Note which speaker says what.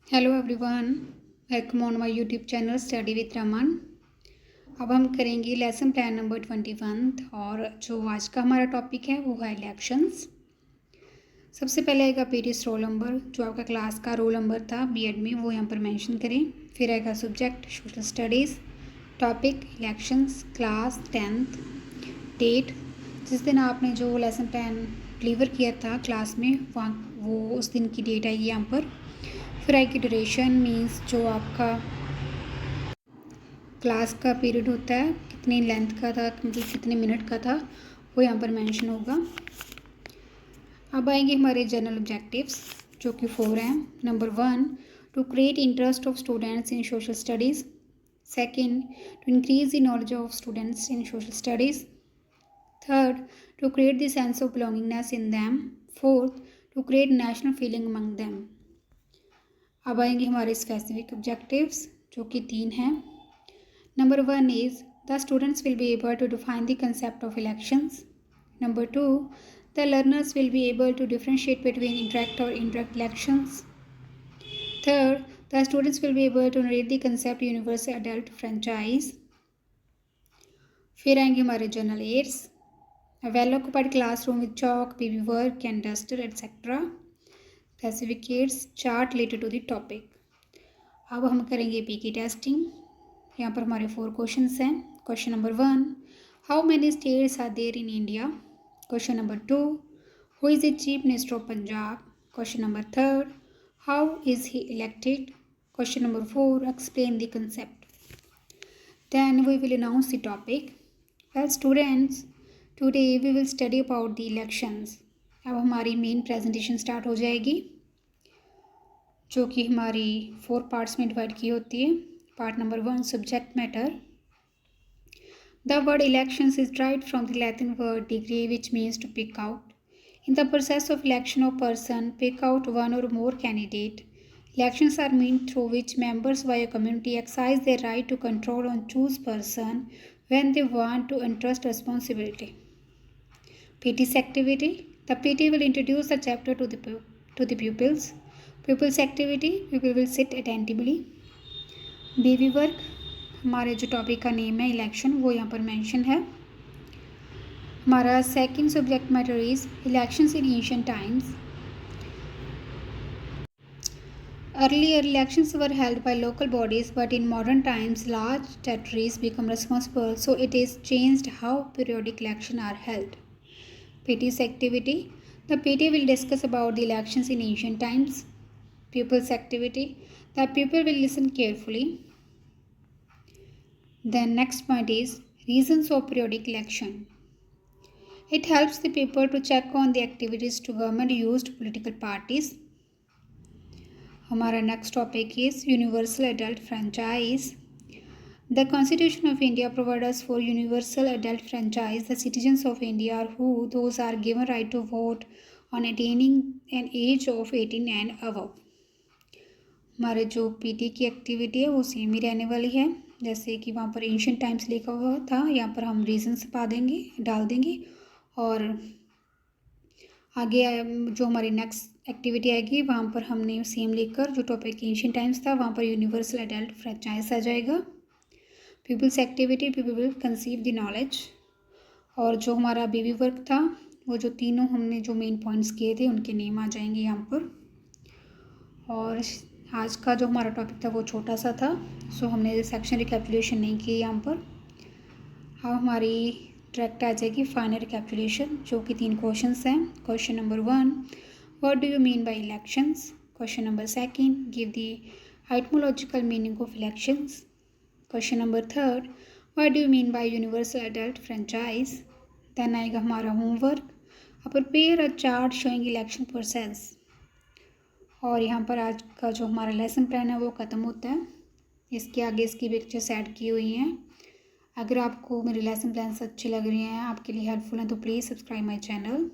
Speaker 1: Hello everyone, welcome on my YouTube channel study with Raman. अब हम करेंगे लेसन प्लान नंबर 21 और जो आज का हमारा टॉपिक है वो है इलेक्शंस। सबसे पहले आएगा पीटीएस रोल नंबर, जो आपका क्लास का रोल नंबर था बीएड में वो यहाँ पर मेंशन करें। फिर आएगा subject social studies, topic elections, class 10th, date जिस दिन आपने जो लेसन प्लान डिलीवर किया था क्लास में वहाँ वो उस दिन की डेट आएगी यहाँ पर। फिर आएगी ड्यूरेशन, मीन्स जो आपका क्लास का पीरियड होता है कितनी लेंथ का था, मतलब कितने मिनट का था वो यहाँ पर मेंशन होगा। अब आएंगे हमारे जनरल ऑब्जेक्टिव्स जो कि 4 हैं। Number 1, to create interest of students in social studies. Second, to increase the knowledge of students in social studies. Third, to create the sense of belongingness in them. Fourth, to create national feeling among them. अब आएंगे हमारे specific objectives जो कि 3 हैं। Number 1 is the students will be able to define the concept of elections. Number 2, the learners will be able to differentiate between direct or indirect elections. Third, the students will be able to narrate the concept universal adult franchise. फिर आएंगे हमारे general aids, a well occupied classroom with chalk, baby work and duster etc. Specific aids, chart related to the topic. अब हम करेंगे Peaky testing. यहाँ पर हमारे 4 questions हैं। Question number 1, how many states are there in India. Question number 2, who is the chief minister of Punjab. Question number 3, how is he elected. Question number 4, explain the concept. Then we will announce the topic. Well students, today we will study about the elections. अब हमारी main presentation start हो जाएगी जो कि हमारी 4 parts में divide की होती है। Part number 1, subject matter. The word elections is derived from the Latin word degree, which means to pick out. In the process of election of person, pick out one or more candidate. Elections are means through which members of a community exercise their right to control and choose person when they want to entrust responsibility. PT's activity. The PT will introduce the chapter to the pupils. Pupils activity. Pupil will sit attentively. Baby work, हमारे जो topic का name है election वो यहाँ पर mention है। हमारा second subject matter is elections in ancient times. Earlier elections were held by local bodies, but in modern times large territories become responsible, so it is changed how periodic elections are held. PT's activity. The PT will discuss about the elections in ancient times. Pupils activity. The pupil will listen carefully. Then next point is reasons of periodic election. It helps the people to check on the activities to government used political parties. हमारा next topic is universal adult franchise. The Constitution of India provides us for universal adult franchise. The citizens of India are who those are given right to vote on attaining an age of 18 and above. हमारे जो PT की activity है वो same ही रहने वाली है, जैसे कि वहाँ पर एंशिएंट टाइम्स लिखा हुआ था, यहाँ पर हम रीजंस डाल देंगे और आगे जो हमारी नेक्स्ट एक्टिविटी आएगी वहाँ पर हमने सेम लिखकर जो टॉपिक एंशिएंट टाइम्स था वहाँ पर यूनिवर्सल एडल्ट फ्रेंचाइज आ जाएगा। People's activity, people will conceive the knowledge. और जो हमारा बेबी वर्क था वो जो तीनों हमने जो मेन पॉइंट्स किए थे उनके नेम आ जाएंगे यहाँ पर। और आज का जो हमारा टॉपिक था वो छोटा सा था, सो हमने सेक्शन रिकैपिटुलेशन नहीं की यहाँ पर। अब हमारी डायरेक्ट आ जाएगी फाइनल रिकैपिटुलेशन जो कि 3 क्वेश्चंस हैं। Question number 1, what do you mean by elections. Question number 2, give the etymological meaning of elections. Question number 3, what do you mean by universal adult franchise. Then आएगा हमारा homework, prepare a chart showing election process. और यहाँ पर आज का जो हमारा lesson plan है वो ख़त्म होता है। इसके आगे इसकी पिक्चर्स ऐड की हुई हैं। अगर आपको मेरे लेसन प्लान्स अच्छे लग रहे हैं, आपके लिए हेल्पफुल हैं, तो प्लीज़ सब्सक्राइब माय चैनल।